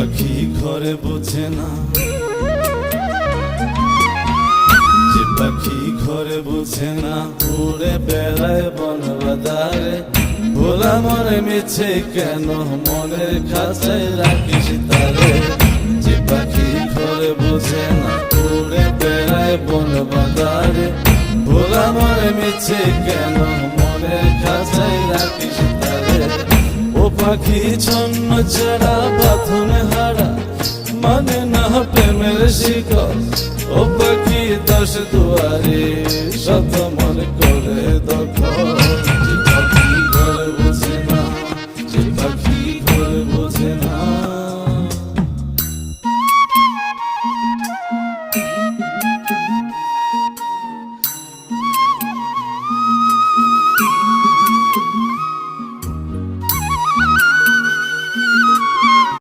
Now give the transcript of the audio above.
পাখি ঘরে বোঝে না, যে পাখি ঘরে বোঝে না, উড়ে বেড়ায় বন বাদারে। ভোলা মনে মিছে কেন মনের খাঁচায় রাখিস তারে। যে পাখি ঘরে বোঝে না, উড়ে বেড়ায় বন বাদারে। ভোলা মনে মিছে কেন মনের খাঁচায় রাখিস তারে। ও পাখি ছন্ন ছাড়া বাঁধনে হারা, মানে না প্রেমের শিকল। ও পাখি দশ দুয়ারে